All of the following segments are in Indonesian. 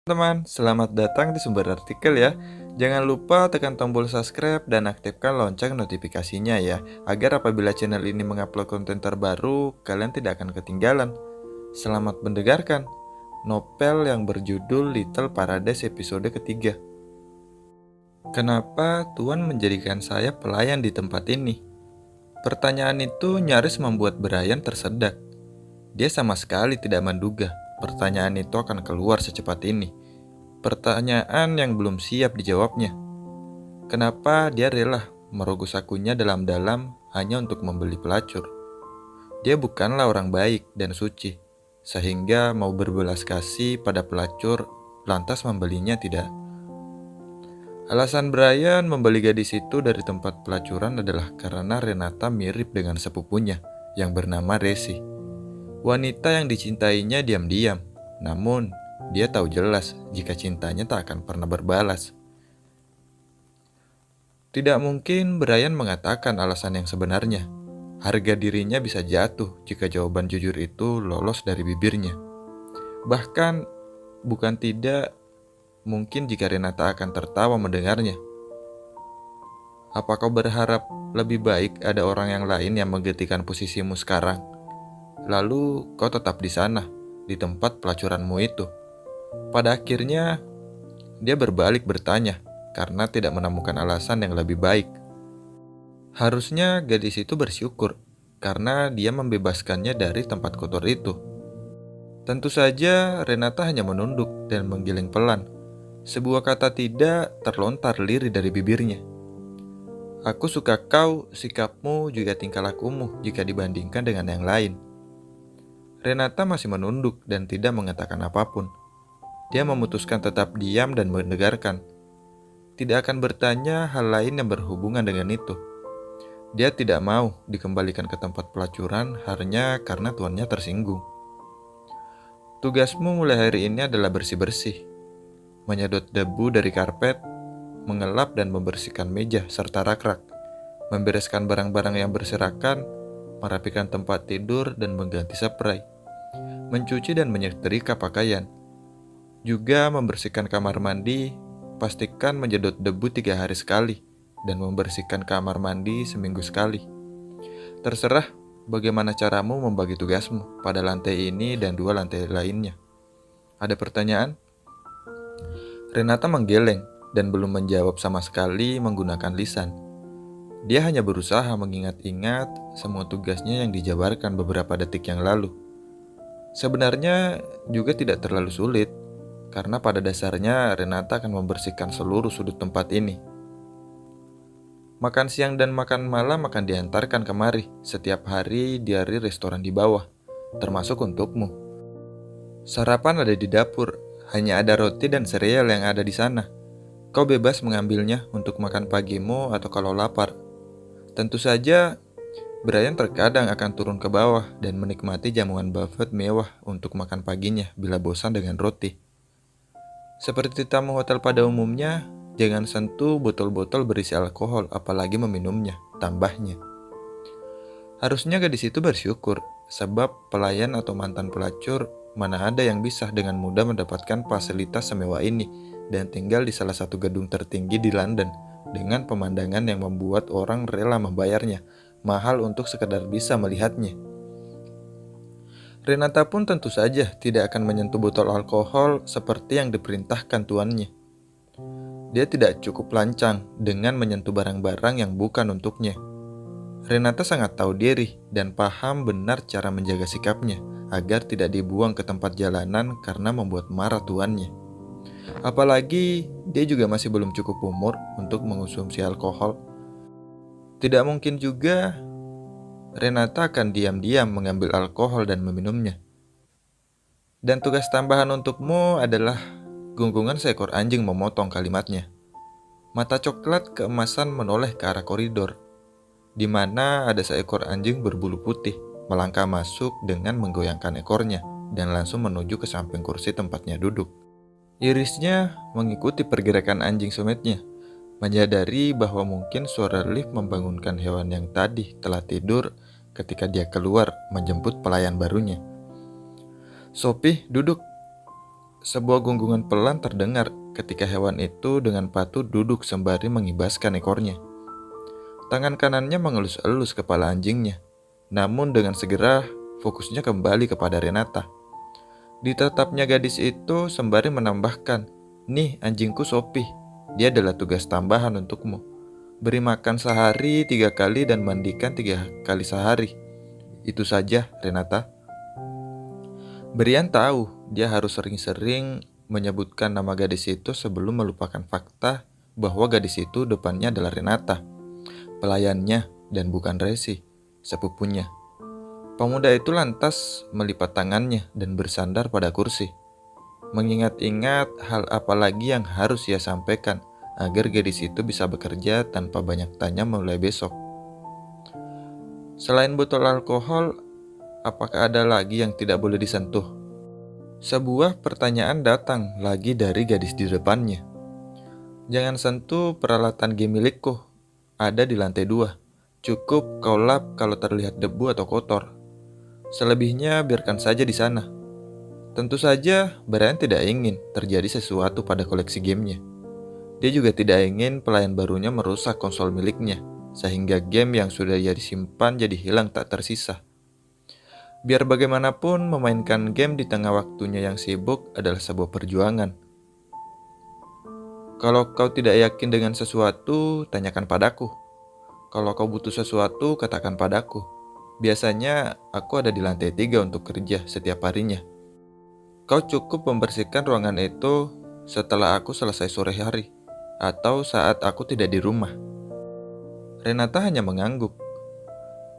Teman, selamat datang di sumber artikel ya. Jangan lupa tekan tombol subscribe dan aktifkan lonceng notifikasinya ya, agar apabila channel ini mengupload konten terbaru, kalian tidak akan ketinggalan. Selamat mendengarkan. Novel yang berjudul Little Paradise episode ketiga. Kenapa Tuhan menjadikan saya pelayan di tempat ini? Pertanyaan itu nyaris membuat Brian tersedak. Dia sama sekali tidak menduga pertanyaan itu akan keluar secepat ini. Pertanyaan yang belum siap dijawabnya. Kenapa dia rela merogoh sakunya dalam-dalam hanya untuk membeli pelacur? Dia bukanlah orang baik dan suci, sehingga mau berbelas kasih pada pelacur lantas membelinya tidak. Alasan Brian membeli gadis itu dari tempat pelacuran adalah karena Renata mirip dengan sepupunya yang bernama Resi. Wanita yang dicintainya diam-diam, namun dia tahu jelas jika cintanya tak akan pernah berbalas. Tidak mungkin Brian mengatakan alasan yang sebenarnya. Harga dirinya bisa jatuh jika jawaban jujur itu lolos dari bibirnya. Bahkan bukan tidak mungkin jika Renata akan tertawa mendengarnya. Apa kau berharap lebih baik ada orang yang lain yang menggantikan posisimu sekarang? Lalu kau tetap di sana, di tempat pelacuranmu itu. Pada akhirnya, dia berbalik bertanya karena tidak menemukan alasan yang lebih baik. Harusnya gadis itu bersyukur karena dia membebaskannya dari tempat kotor itu. Tentu saja Renata hanya menunduk dan menggiling pelan. Sebuah kata tidak terlontar lirih dari bibirnya. Aku suka kau, sikapmu, juga tingkah lakumu jika dibandingkan dengan yang lain. Renata masih menunduk dan tidak mengatakan apapun. Dia memutuskan tetap diam dan mendengarkan. Tidak akan bertanya hal lain yang berhubungan dengan itu. Dia tidak mau dikembalikan ke tempat pelacuran hanya karena tuannya tersinggung. Tugasmu mulai hari ini adalah bersih-bersih, menyedot debu dari karpet, mengelap dan membersihkan meja serta rak-rak, membereskan barang-barang yang berserakan, merapikan tempat tidur dan mengganti spray, mencuci dan menyetrika pakaian, juga membersihkan kamar mandi. Pastikan menjedot debu 3 hari sekali dan membersihkan kamar mandi seminggu sekali. Terserah bagaimana caramu membagi tugasmu pada lantai ini dan 2 lantai lainnya. Ada pertanyaan? Renata menggeleng dan belum menjawab sama sekali menggunakan lisan. Dia hanya berusaha mengingat-ingat semua tugasnya yang dijabarkan beberapa detik yang lalu. Sebenarnya juga tidak terlalu sulit, karena pada dasarnya Renata akan membersihkan seluruh sudut tempat ini. Makan siang dan makan malam akan diantarkan kemari setiap hari dari restoran di bawah, termasuk untukmu. Sarapan ada di dapur, hanya ada roti dan sereal yang ada di sana. Kau bebas mengambilnya untuk makan pagimu atau kalau lapar. Tentu saja, Brian terkadang akan turun ke bawah dan menikmati jamuan buffet mewah untuk makan paginya bila bosan dengan roti. Seperti tamu hotel pada umumnya, jangan sentuh botol-botol berisi alkohol apalagi meminumnya, tambahnya. Harusnya gadis itu bersyukur, sebab pelayan atau mantan pelacur mana ada yang bisa dengan mudah mendapatkan fasilitas semewah ini dan tinggal di salah satu gedung tertinggi di London dengan pemandangan yang membuat orang rela membayarnya mahal untuk sekedar bisa melihatnya. Renata pun tentu saja tidak akan menyentuh botol alkohol seperti yang diperintahkan tuannya. Dia tidak cukup lancang dengan menyentuh barang-barang yang bukan untuknya. Renata sangat tahu diri dan paham benar cara menjaga sikapnya agar tidak dibuang ke tempat jalanan karena membuat marah tuannya. Apalagi dia juga masih belum cukup umur untuk mengonsumsi alkohol. Tidak mungkin juga Renata akan diam-diam mengambil alkohol dan meminumnya. Dan tugas tambahan untukmu adalah gunggungan seekor anjing, memotong kalimatnya. Mata coklat keemasan menoleh ke arah koridor, di mana ada seekor anjing berbulu putih melangkah masuk dengan menggoyangkan ekornya dan langsung menuju ke samping kursi tempatnya duduk. Irisnya mengikuti pergerakan anjing sumetnya, menyadari bahwa mungkin suara lift membangunkan hewan yang tadi telah tidur ketika dia keluar menjemput pelayan barunya. Sophie, duduk. Sebuah gunggungan pelan terdengar ketika hewan itu dengan patuh duduk sembari mengibaskan ekornya. Tangan kanannya mengelus-elus kepala anjingnya, namun dengan segera fokusnya kembali kepada Renata. Ditatapnya gadis itu sembari menambahkan, "Nih anjingku Sophie, dia adalah tugas tambahan untukmu. Beri makan sehari 3 kali dan mandikan 3 kali sehari. Itu saja, Renata." Brian tahu dia harus sering-sering menyebutkan nama gadis itu sebelum melupakan fakta bahwa gadis itu depannya adalah Renata, pelayannya dan bukan Resi, sepupunya. Pemuda itu lantas melipat tangannya dan bersandar pada kursi, mengingat-ingat hal apa lagi yang harus ia sampaikan agar gadis itu bisa bekerja tanpa banyak tanya mulai besok. Selain botol alkohol, apakah ada lagi yang tidak boleh disentuh? Sebuah pertanyaan datang lagi dari gadis di depannya. "Jangan sentuh peralatan game milikku. Ada di lantai 2. Cukup kau lap kalau terlihat debu atau kotor. Selebihnya biarkan saja di sana." Tentu saja, Brian tidak ingin terjadi sesuatu pada koleksi gamenya. Dia juga tidak ingin pelayan barunya merusak konsol miliknya, sehingga game yang sudah ia disimpan jadi hilang tak tersisa. Biar bagaimanapun, memainkan game di tengah waktunya yang sibuk adalah sebuah perjuangan. "Kalau kau tidak yakin dengan sesuatu, tanyakan padaku. Kalau kau butuh sesuatu, katakan padaku. Biasanya aku ada di lantai 3 untuk kerja setiap harinya. Kau cukup membersihkan ruangan itu setelah aku selesai sore hari, atau saat aku tidak di rumah." Renata hanya mengangguk.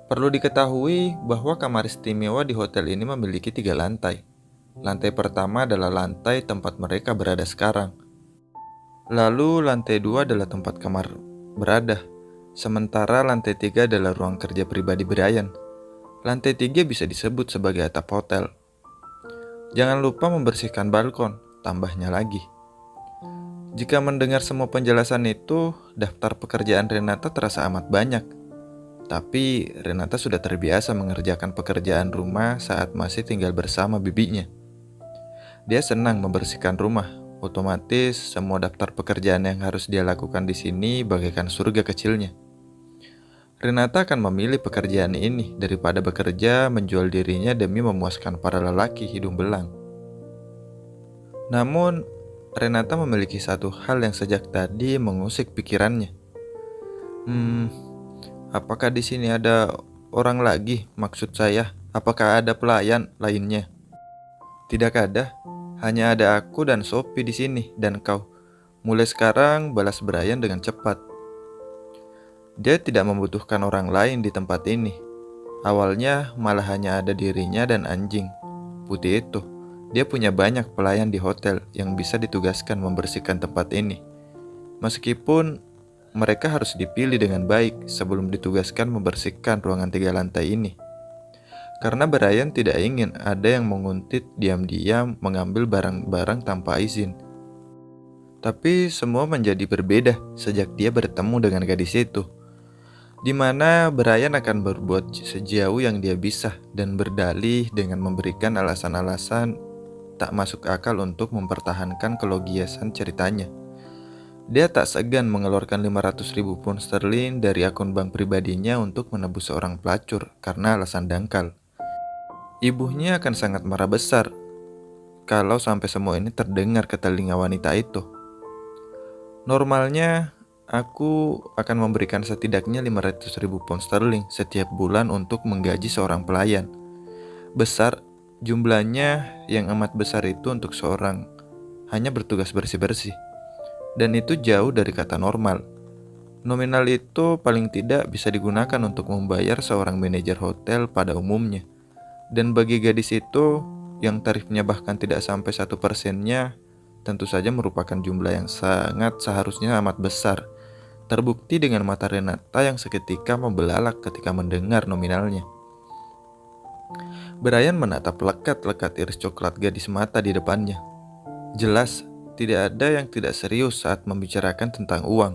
Perlu diketahui bahwa kamar istimewa di hotel ini memiliki 3 lantai. Lantai pertama adalah lantai tempat mereka berada sekarang. Lalu lantai 2 adalah tempat kamar berada. Sementara lantai 3 adalah ruang kerja pribadi Brian. Lantai 3 bisa disebut sebagai atap hotel. "Jangan lupa membersihkan balkon," tambahnya lagi. Jika mendengar semua penjelasan itu, daftar pekerjaan Renata terasa amat banyak. Tapi Renata sudah terbiasa mengerjakan pekerjaan rumah saat masih tinggal bersama bibinya. Dia senang membersihkan rumah. Otomatis semua daftar pekerjaan yang harus dia lakukan di sini bagaikan surga kecilnya. Renata akan memilih pekerjaan ini daripada bekerja menjual dirinya demi memuaskan para lelaki hidung belang. Namun, Renata memiliki satu hal yang sejak tadi mengusik pikirannya. Apakah di sini ada orang lagi? Maksud saya, apakah ada pelayan lainnya? Tidak ada, hanya ada aku dan Sophie di sini dan kau. Mulai sekarang balas Brian dengan cepat. Dia tidak membutuhkan orang lain di tempat ini. Awalnya malah hanya ada dirinya dan anjing putih itu. Dia punya banyak pelayan di hotel yang bisa ditugaskan membersihkan tempat ini. Meskipun mereka harus dipilih dengan baik sebelum ditugaskan membersihkan ruangan 3 lantai ini. Karena Brian tidak ingin ada yang menguntit diam-diam mengambil barang-barang tanpa izin. Tapi semua menjadi berbeda sejak dia bertemu dengan gadis itu, di mana Brian akan berbuat sejauh yang dia bisa dan berdalih dengan memberikan alasan-alasan tak masuk akal untuk mempertahankan kelogiasan ceritanya. Dia tak segan mengeluarkan 500.000 pound sterling dari akun bank pribadinya untuk menebus seorang pelacur karena alasan dangkal. Ibunya akan sangat marah besar kalau sampai semua ini terdengar ke telinga wanita itu. Normalnya, aku akan memberikan setidaknya 500.000 pound sterling setiap bulan untuk menggaji seorang pelayan. Besar, jumlahnya yang amat besar itu untuk seorang hanya bertugas bersih-bersih. Dan itu jauh dari kata normal. Nominal itu paling tidak bisa digunakan untuk membayar seorang manajer hotel pada umumnya. Dan bagi gadis itu, yang tarifnya bahkan tidak sampai 1%-nya, tentu saja merupakan jumlah yang sangat seharusnya amat besar. Terbukti dengan mata Renata yang seketika membelalak ketika mendengar nominalnya. Brian menatap lekat-lekat iris coklat gadis mata di depannya. Jelas, tidak ada yang tidak serius saat membicarakan tentang uang.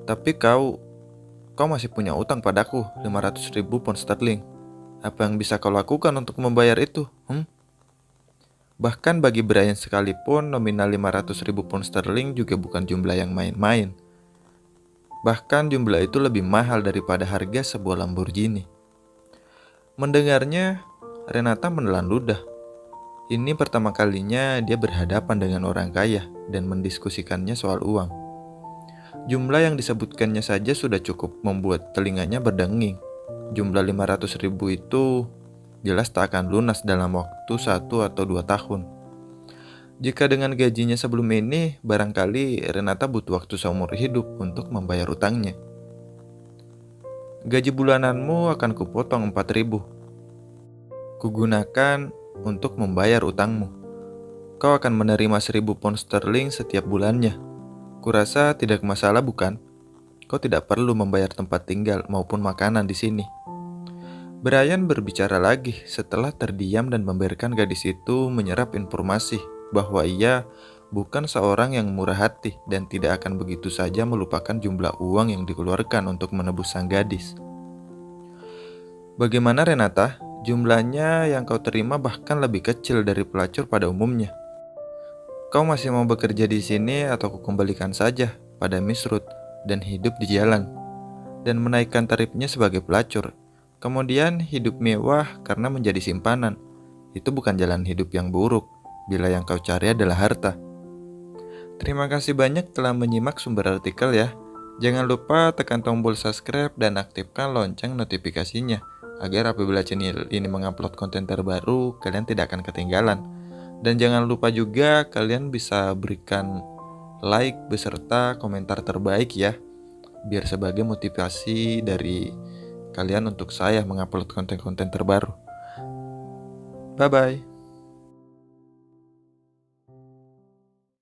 "Tapi kau masih punya utang padaku 500.000 pound sterling. Apa yang bisa kau lakukan untuk membayar itu? Bahkan bagi Brian sekalipun, nominal 500.000 pound sterling juga bukan jumlah yang main-main. Bahkan jumlah itu lebih mahal daripada harga sebuah Lamborghini. Mendengarnya, Renata menelan ludah. Ini pertama kalinya dia berhadapan dengan orang kaya dan mendiskusikannya soal uang. Jumlah yang disebutkannya saja sudah cukup membuat telinganya berdenging. Jumlah 500.000 itu jelas tak akan lunas dalam waktu 1 atau 2 tahun. Jika dengan gajinya sebelum ini, barangkali Renata butuh waktu seumur hidup untuk membayar utangnya. Gaji bulananmu akan kupotong 4.000. Kugunakan untuk membayar utangmu. Kau akan menerima 1.000 pound sterling setiap bulannya. Kurasa tidak masalah bukan? Kau tidak perlu membayar tempat tinggal maupun makanan di sini. Brian berbicara lagi setelah terdiam dan membiarkan gadis itu menyerap informasi bahwa ia bukan seorang yang murah hati dan tidak akan begitu saja melupakan jumlah uang yang dikeluarkan untuk menebus sang gadis. Bagaimana Renata? Jumlahnya yang kau terima bahkan lebih kecil dari pelacur pada umumnya. Kau masih mau bekerja di sini atau kukembalikan saja pada Miss Ruth dan hidup di jalan dan menaikkan tarifnya sebagai pelacur. Kemudian hidup mewah karena menjadi simpanan. Itu bukan jalan hidup yang buruk bila yang kau cari adalah harta. Terima kasih banyak telah menyimak sumber artikel ya. Jangan lupa tekan tombol subscribe dan aktifkan lonceng notifikasinya agar apabila channel ini mengupload konten terbaru, kalian tidak akan ketinggalan. Dan jangan lupa juga kalian bisa berikan like beserta komentar terbaik ya, biar sebagai motivasi dari kalian untuk saya mengupload konten-konten terbaru. Bye-bye.